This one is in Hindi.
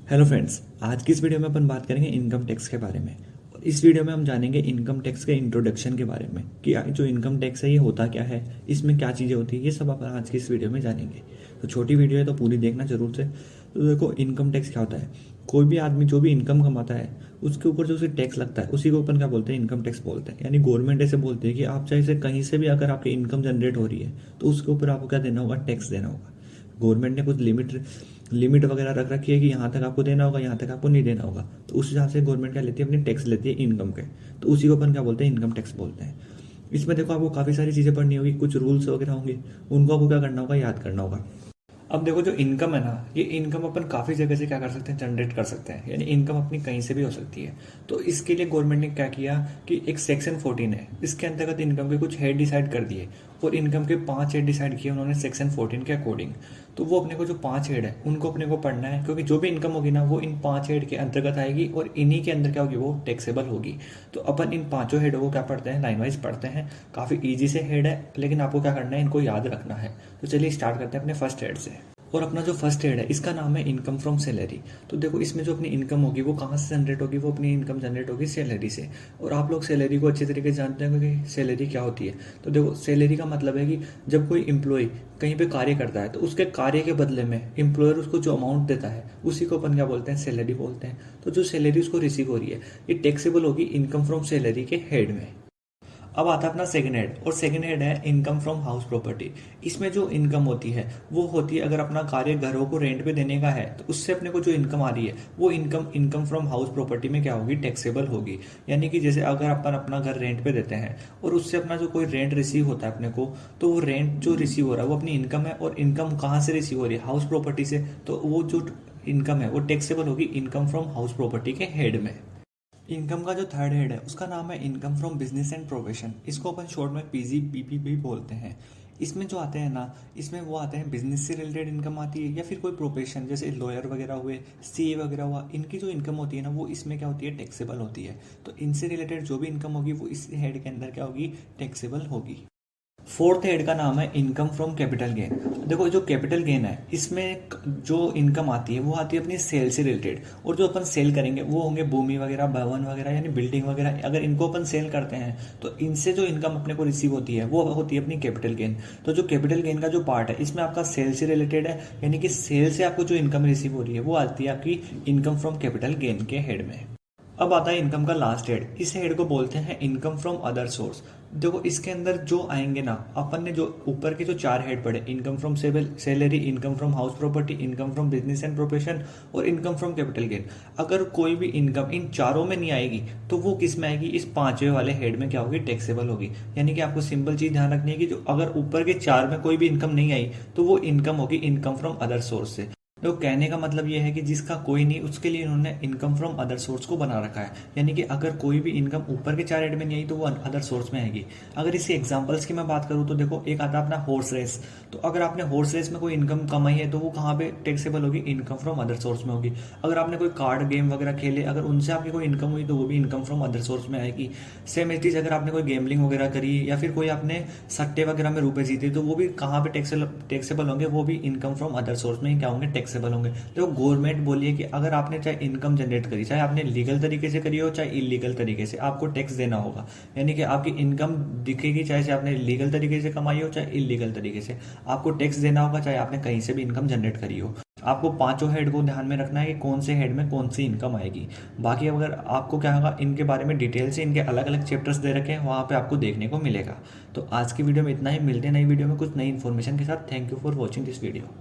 हेलो फ्रेंड्स, आज की इस वीडियो में अपन बात करेंगे इनकम टैक्स के बारे में। और इस वीडियो में हम जानेंगे इनकम टैक्स के इंट्रोडक्शन के बारे में कि जो इनकम टैक्स है ये होता क्या है, इसमें क्या चीज़ें होती है, ये सब अपन आज की इस वीडियो में जानेंगे। तो छोटी वीडियो है तो पूरी देखना जरूर से। तो देखो, इनकम टैक्स क्या होता है। कोई भी आदमी जो भी इनकम कमाता है उसके ऊपर जो उसे टैक्स लगता है उसी को अपन क्या बोलते हैं, इनकम टैक्स बोलते हैं। यानी गवर्नमेंट ऐसे बोलती है कि आप चाहे से कहीं से भी अगर आपकी इनकम जनरेट हो रही है तो उसके ऊपर आपको क्या देना होगा, टैक्स देना होगा। गवर्नमेंट ने कुछ लिमिट वगैरह रख रखी है कि यहाँ तक आपको देना होगा, यहाँ तक आपको नहीं देना होगा। तो उस हिसाब से गवर्नमेंट क्या लेती है, अपनी टैक्स लेती है इनकम के। तो उसी को अपन क्या बोलते हैं, इनकम टैक्स बोलते हैं। इसमें देखो, आपको काफ़ी सारी चीज़ें पढ़नी होगी, कुछ रूल्स वगैरह होंगे, उनको आपको क्या करना होगा, याद करना होगा। अब देखो, जो इनकम है ना, ये इनकम अपन काफ़ी जगह से क्या कर सकते हैं, जनरेट कर सकते हैं। यानी इनकम अपनी कहीं से भी हो सकती है। तो इसके लिए गवर्नमेंट ने क्या किया कि एक सेक्शन 14 है, इसके अंतर्गत इनकम के कुछ हेड डिसाइड कर दिए। और इनकम के 5 हेड डिसाइड किए उन्होंने सेक्शन 14 के अकॉर्डिंग। तो वो अपने को जो 5 हेड है उनको अपने को पढ़ना है, क्योंकि जो भी इनकम होगी ना वो इन 5 हेड के अंतर्गत आएगी और इन्हीं के अंदर क्या होगी, वो टैक्सेबल होगी। तो अपन इन पांचों हेडों को क्या पढ़ते हैं, लाइन वाइज पढ़ते हैं। काफ़ी ईजी से हेड है, लेकिन आपको क्या करना है, इनको याद रखना है। तो चलिए स्टार्ट करते हैं अपने फर्स्ट हेड से। और अपना जो फर्स्ट हेड है इसका नाम है इनकम फ्रॉम सैलरी। तो देखो, इसमें जो अपनी इनकम होगी वो कहाँ से जनरेट होगी, वो अपनी इनकम जनरेट होगी सैलरी से। और आप लोग सैलरी को अच्छे तरीके से जानते हैं कि सैलरी क्या होती है। तो देखो, सैलरी का मतलब है कि जब कोई एम्प्लॉय कहीं पे कार्य करता है तो उसके कार्य के बदले में एम्प्लॉयर उसको जो अमाउंट देता है उसी को अपन क्या बोलते हैं, सैलरी बोलते हैं। तो जो सैलरी उसको रिसीव हो रही है ये टैक्सेबल होगी इनकम फ्रॉम सैलरी के हेड में। अब आता है अपना सेकंड हेड, और सेकंड हेड है इनकम फ्रॉम हाउस प्रॉपर्टी। इसमें जो इनकम होती है वो होती है, अगर अपना कार्य घरों को रेंट पे देने का है तो उससे अपने को जो इनकम आ रही है वो इनकम फ्रॉम हाउस प्रॉपर्टी में क्या होगी, टैक्सेबल होगी। यानी कि जैसे अगर अपन अपना घर रेंट पे देते हैं और उससे अपना जो कोई रेंट रिसीव होता है अपने को, तो वो रेंट जो रिसीव हो रहा है वो अपनी इनकम है। और इनकम कहाँ से रिसीव हो रही है, हाउस प्रॉपर्टी से। तो वो जो इनकम है वो टैक्सेबल होगी इनकम फ्रॉम हाउस प्रॉपर्टी के हेड में। इनकम का जो थर्ड हेड है उसका नाम है income from business and profession. इसको अपन शॉर्ट में पीजीबीपी भी बोलते हैं। इसमें जो आते हैं ना, इसमें वो आते हैं बिजनेस से रिलेटेड इनकम आती है, या फिर कोई प्रोफेशन जैसे लॉयर वगैरह हुए, सीए वगैरह हुआ, इनकी जो इनकम होती है ना वो इसमें क्या होती है, टैक्सेबल होती है। तो इनसे रिलेटेड जो भी इनकम होगी वो इस हेड के अंदर क्या होगी, टैक्सेबल होगी। फोर्थ हेड का नाम है इनकम फ्रॉम कैपिटल गेन। देखो, जो कैपिटल गेन है इसमें जो इनकम आती है वो आती है अपनी सेल से रिलेटेड। और जो अपन सेल करेंगे वो होंगे भूमि वगैरह, भवन वगैरह, यानी बिल्डिंग वगैरह। अगर इनको अपन सेल करते हैं तो इनसे जो इनकम अपने को रिसीव होती है वो होती है अपनी कैपिटल गेन। तो जो कैपिटल गेन का जो पार्ट है इसमें आपका सेल से रिलेटेड है, यानी कि सेल से आपको जो इनकम रिसीव हो रही है वो आती है आपकी इनकम फ्रॉम कैपिटल गेन के हेड में। अब आता है इनकम का लास्ट हेड। इस हेड को बोलते हैं इनकम फ्रॉम अदर सोर्स। देखो, इसके अंदर जो आएंगे ना, अपन ने जो ऊपर के जो 4 हेड पढ़े, income from salary, income from house property, income from business and profession और इनकम फ्रॉम कैपिटल गेन, अगर कोई भी इनकम इन चारों में नहीं आएगी तो वो किस में आएगी, इस पांचवें वाले हेड में क्या होगी, टैक्सेबल होगी। यानी कि आपको सिंपल चीज ध्यान रखनी है कि जो अगर ऊपर के 4 में कोई भी इनकम नहीं आई तो वो इनकम होगी इनकम फ्रॉम अदर सोर्स से। तो कहने का मतलब ये है कि जिसका कोई नहीं उसके लिए इन्होंने इनकम फ्रॉम अदर सोर्स को बना रखा है। यानी कि अगर कोई भी इनकम ऊपर के 4 हेड में नहीं आई तो वो अदर सोर्स में आएगी। अगर इसी एग्जांपल्स की मैं बात करूँ तो देखो, एक आता है अपना हॉर्स रेस। तो अगर आपने हॉर्स रेस में कोई इनकम कमाई है तो वो कहाँ पे टैक्सेबल होगी, इनकम फ्रॉम अदर सोर्स में होगी। अगर आपने कोई कार्ड गेम वगैरह खेले, अगर उनसे आपकी कोई इनकम हुई तो वो भी इनकम फ्रॉम अदर सोर्स में आएगी। सेम इट इज, अगर आपने कोई गेमलिंग वगैरह करी या फिर कोई आपने सट्टे वगैरह में रुपए जीते तो वो भी कहाँ पे टैक्सेबल होंगे, वो भी इनकम फ्रॉम अदर सोर्स में ही क्या होंगे, टैक्सेबल होंगे। तो गवर्नमेंट बोली है कि अगर आपने चाहे इनकम जनरेट करी, चाहे आपने लीगल तरीके से करी हो चाहे इलीगल तरीके से, आपको टैक्स देना होगा। यानी कि आपकी इनकम दिखेगी, चाहे आपने लीगल तरीके से कमाई हो चाहे इलीगल तरीके से, आपको टैक्स देना होगा, चाहे आपने कहीं से भी इनकम जनरेट करी हो। आपको पांचों हेड को ध्यान में रखना है कि कौन से हेड में कौन सी इनकम आएगी। बाकी अगर आपको क्या होगा, इनके बारे में डिटेल से इनके अलग अलग चैप्टर्स दे रखे हैं, वहां पे आपको देखने को मिलेगा। तो आज की वीडियो में इतना ही, मिलते हैं नई वीडियो में कुछ नई इन्फॉर्मेशन के साथ। Thank you for watching this video.